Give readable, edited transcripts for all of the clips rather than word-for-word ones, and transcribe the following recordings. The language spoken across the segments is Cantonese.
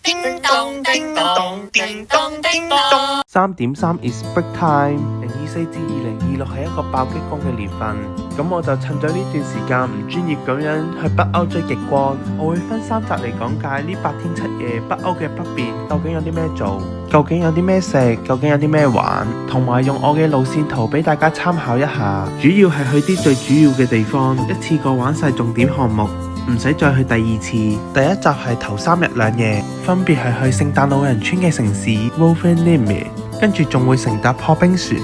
3.3 is break time。2024至2026係一個爆激光嘅年份，咁我就趁咗呢段時間唔專業咁樣去北歐追極光。我會分3集嚟講解呢8天7夜北歐嘅北邊究竟有啲咩做，究竟有啲咩食，究竟有啲咩玩，同埋用我嘅路線圖俾大家參考一下。主要係去啲最主要嘅地方，一次過玩晒重點項目，唔使再去第2次。第一集係頭3日2夜，分別係去聖誕老人村嘅城市 Rovaniemi， 跟住仲會乘搭破冰船，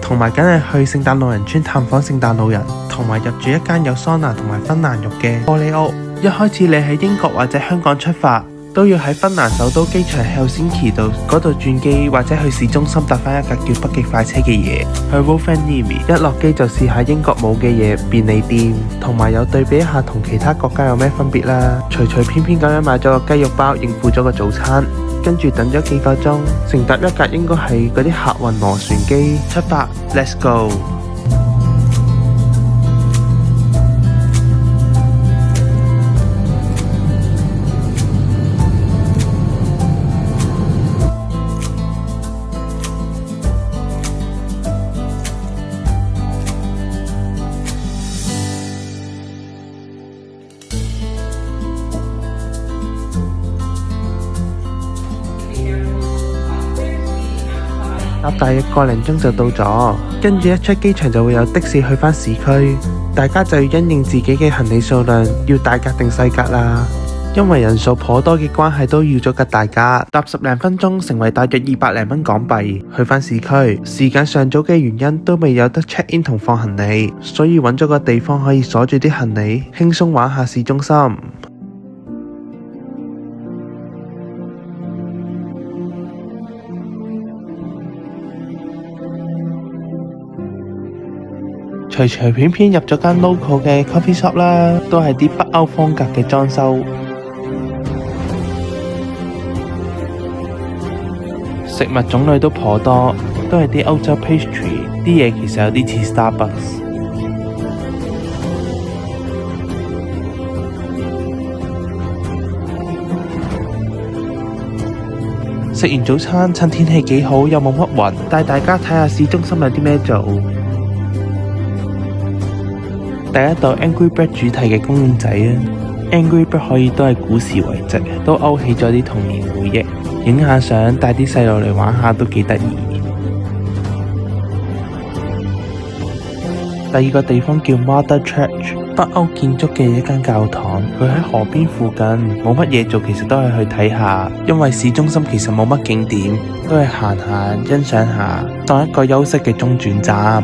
同埋梗係去聖誕老人村探訪聖誕老人，同埋入住一間有桑拿同埋芬蘭浴嘅玻璃屋。一開始你喺英國或者香港出發，都要喺芬蘭首都機場 Helsinki 嗰度轉機，或者去市中心搭翻一架叫北極快車嘅嘢去 Rovaniemi。一落機就試下英國冇嘅嘢，便利店，同埋有對比一下同其他國家有咩分別啦。隨便咁樣買咗個雞肉包，應付咗個早餐，跟住等咗幾個鐘，乘搭一架應該係嗰啲客運螺旋機出發 ，Let's go！搭大約個零鐘就到咗，跟住一出機場就會有的士去返市區，大家就要因應自己嘅行李數量，要大格定細格啦。因為人數頗多嘅關係，都要咗個大格，搭10零分鐘，成為大約200零蚊港幣，去返市區。時間尚早嘅原因，都未有得 check in 同放行李，所以揾咗個地方可以鎖住啲行李，輕鬆玩下市中心。隨便入咗間 local 嘅 coffee shop 啦，都係啲北歐風格嘅裝修。食物種類都頗多，都係啲歐洲 pastry， 啲嘢其實有啲似 Starbucks。食完早餐，趁天氣幾好，又冇乜雲，帶大家睇下市中心有啲咩做。第一道 Angry Bird 主題嘅公園仔啊 ，Angry Bird 可以都係古時遺跡，都勾起咗啲童年回憶。影下相，帶啲細路嚟玩下都幾得意。第二個地方叫 Mother Church， 北歐建築嘅一間教堂，佢喺河邊附近，冇乜嘢做，其實都係去睇下。因為市中心其實冇乜景點，都係行下欣賞下，當一個休息嘅中轉站。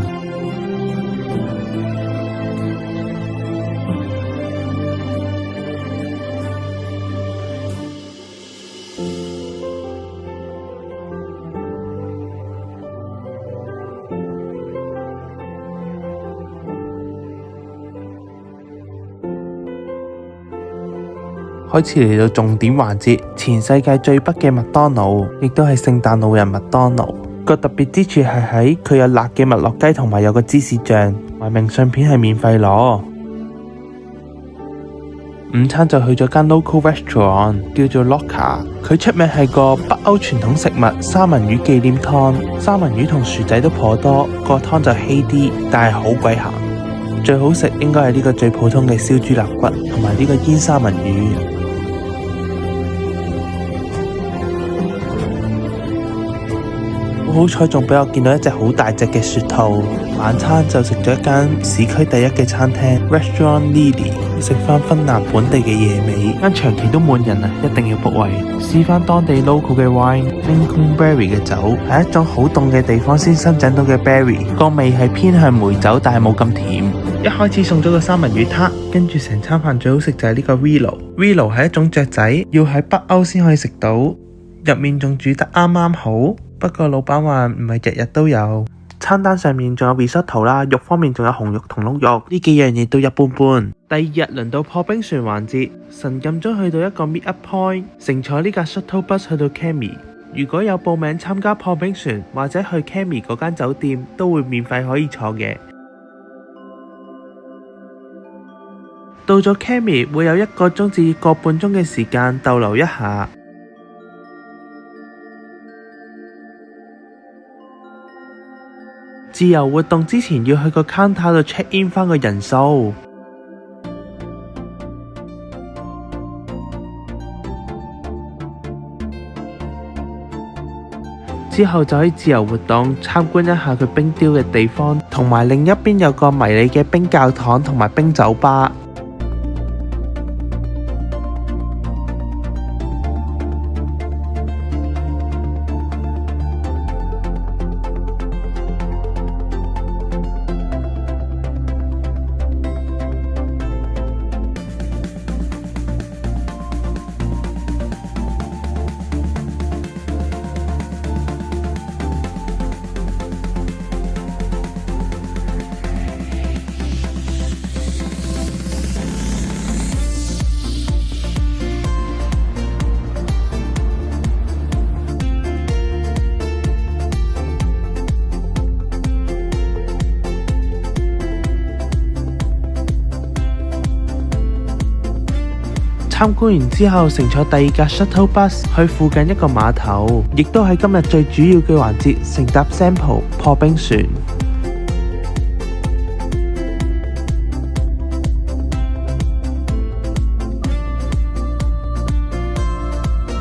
開始嚟到重點環節，全世界最北嘅麥當勞，亦都係聖誕老人麥當勞。個特別之處係喺佢有辣嘅麥樂雞，同埋有個芝士醬，同埋明信片係免費攞。午餐就去咗間 local restaurant 叫做 Locker， 佢出名係個北歐傳統食物三文魚紀念湯，三文魚同薯仔都頗多，個湯就稀啲，但係好鬼鹹。最好食應該係呢個最普通嘅燒豬肋骨，同埋呢個煙三文魚。好彩仲俾我見到一隻好大隻嘅雪兔。晚餐就食咗一間市區第一嘅餐廳 Restaurant Lily， 食翻芬蘭本地嘅野味。間長期都滿人啊，一定要 book 位。試翻當地 local 嘅 wine，Lingonberry 嘅酒，係一種好凍嘅地方先生長到嘅 berry， 個味係偏向梅酒，但係冇咁甜。一開始送咗個三文魚撻，跟住成餐飯最好食就係呢個 Willow 係一種雀仔，要喺北歐先可以食到，入面仲煮得啱啱好。不過老闆話唔係日日都有。餐單上面仲有 risotto 啦，肉方面仲有紅肉同鹿肉，呢幾樣嘢都一般般。第二日輪到破冰船環節，神撳咗去到一個 meet up point， 乘坐呢架 shuttle bus 去到 Kemi。如果有報名參加破冰船或者去 Kemi 嗰間酒店，都會免費可以坐嘅。到咗 Kemi 會有1個鐘至1個半鐘嘅時間逗留一下。自由活動之前要去個 counter 度 check in 返個人數。之後就喺自由活動參觀一下佢冰雕嘅地方，同埋另一邊有個迷你嘅冰教堂同埋冰酒吧。參觀完之後，乘坐第二架 shuttle bus 去附近一個碼頭，亦都係今日最主要嘅環節，乘搭 Sample 破冰船。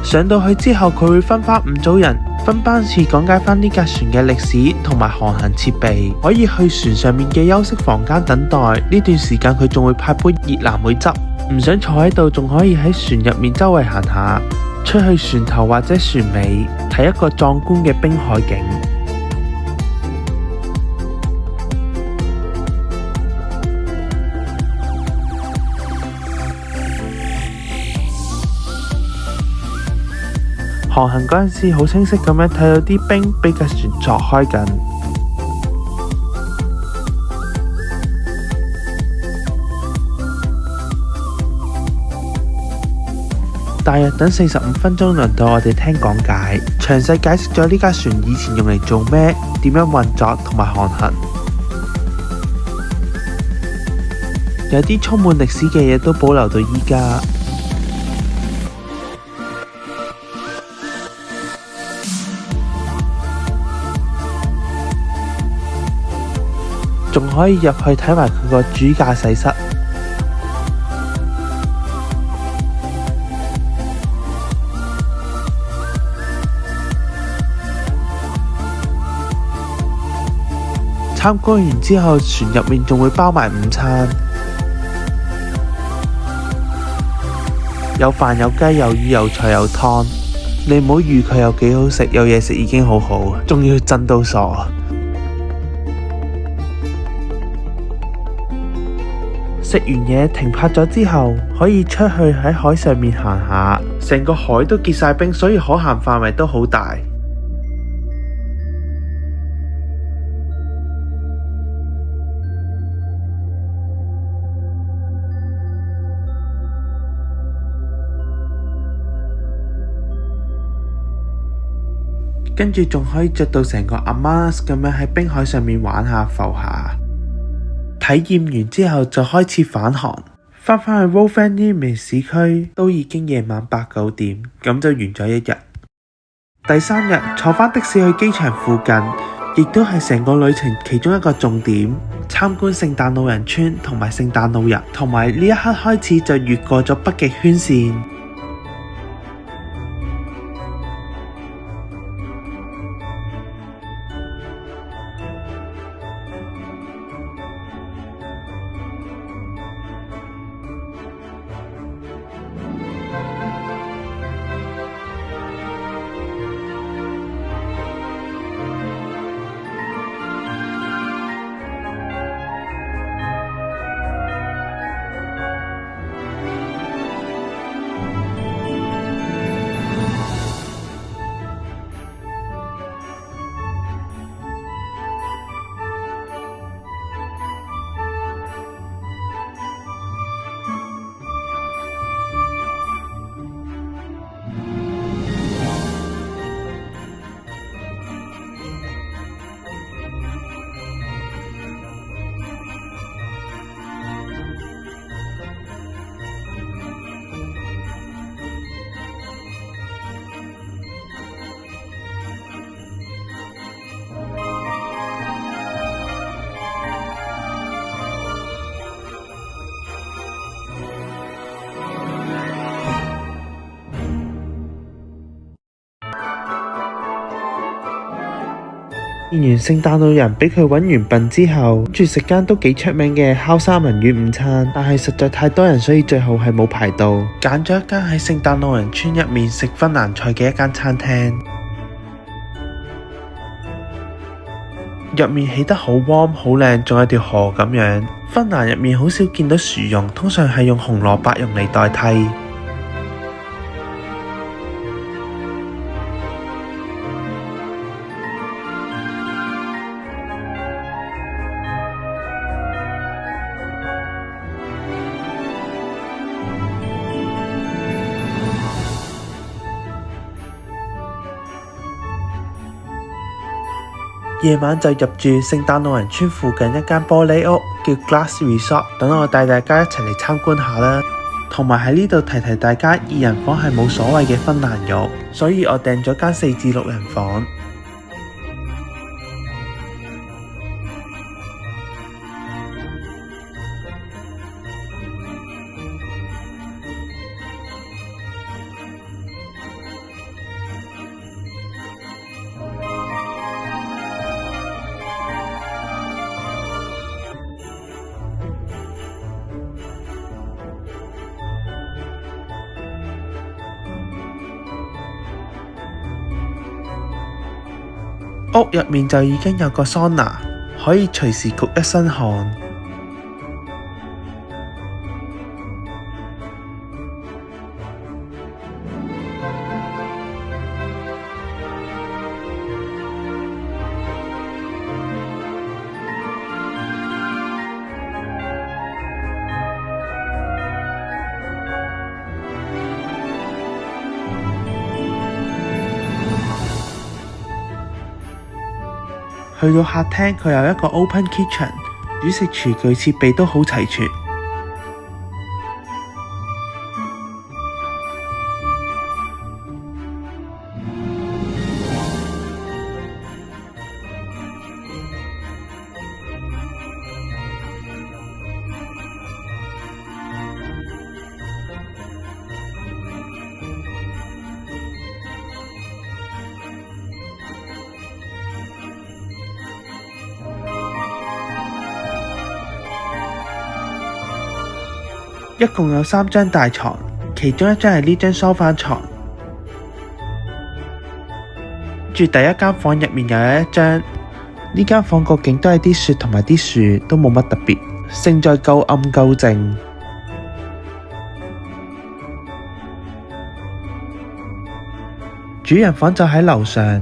上到去之後，佢會分返5組人，分班次講解返呢架船嘅歷史同埋航行設備，可以去船上面嘅休息房間等待。呢段時間佢仲會派杯熱藍莓汁。唔想坐喺度，仲可以喺船入面周圍行下，出去船頭或者船尾睇一個壯觀嘅冰海景。航行嗰陣時，好清晰咁樣睇到啲冰俾架船鑿開緊。大約等45分鐘，輪到我哋聽講解，詳細解釋咗呢架船以前用嚟做咩、點樣運作同埋航行。有啲充滿歷史嘅嘢都保留到依家。仲可以入去睇埋佢個主駕駛室。參觀完之後，船入面仲會包埋午餐，有飯有雞有魚有菜有湯。你唔好預佢有幾好食，有嘢食已經好好，仲要震到傻。食完嘢停泊咗之後，可以出去喺海上面行下，成個海都結晒冰，所以可行範圍都好大。跟住仲可以着到成個阿媽咁樣喺冰海上面玩下浮下。體驗完之後就開始返航，返去 Rovaniemi 市區都已經夜晚8、9點，咁就完咗一日。第3日坐返的士去機場附近，亦都係成個旅程其中一個重點，參觀聖誕老人村同埋聖誕老人，同埋呢一刻開始就越過咗北極圈線。見完聖誕老人俾佢揾完笨之後，跟住食間都幾出名嘅烤三文魚午餐，但係實在太多人，所以最後係冇排到，揀咗一間喺聖誕老人村入面食芬蘭菜嘅一間餐廳。入面起得好 warm 好靚，仲有條河咁樣。芬蘭入面好少見到薯蓉，通常係用紅蘿蔔蓉嚟代替。夜晚就入住聖誕老人村附近一間玻璃屋，叫 Glass Resort。等我帶大家一齊嚟參觀下啦。同埋喺呢度提提大家，2人房係冇所謂嘅芬蘭浴，所以我訂咗間4至6人房。屋入面就已經有個桑拿，可以隨時焗一身汗。去到客廳，佢有一個 open kitchen， 煮食廚具設備都好齊全。一共有3張大床，其中一張係呢張梳化床。住第一間房入面又有一張，呢間房個景都係啲雪同埋啲樹，都冇乜特別，勝在夠暗夠靜。主人房就喺樓上。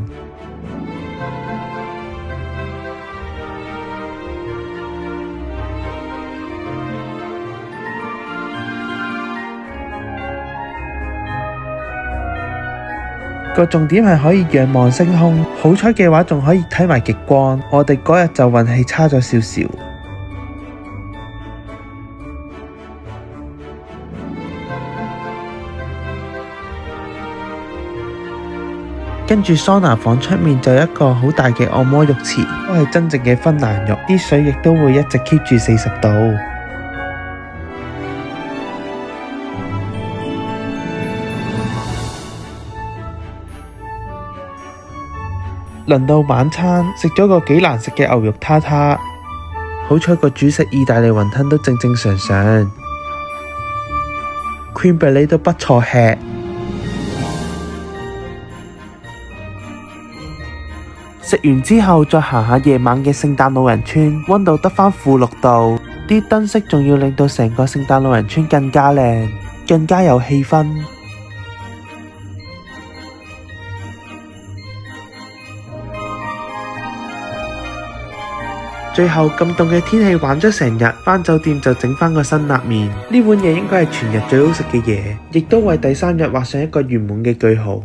個重點係可以仰望星空，好彩嘅話仲可以睇埋極光。我哋嗰日就運氣差咗少少。跟住桑拿房出面就有一個好大嘅按摩浴池，都係真正嘅芬蘭浴，啲水亦都會一直 keep 住40度。輪到晚餐，食咗個幾難食嘅牛肉塔塔，好彩個主食意大利雲吞都正正常常 ，cream brulee 都不錯吃。食完之後再行下夜晚嘅聖誕老人村，溫度得返-6度，啲燈飾仲要令到成個聖誕老人村更加靚，更加有氣氛。最後咁凍嘅天氣玩咗成日，返酒店就整返個辛辣麵。呢碗嘢應該係全日最好食嘅嘢，亦都為第3日畫上一個圓滿嘅句號。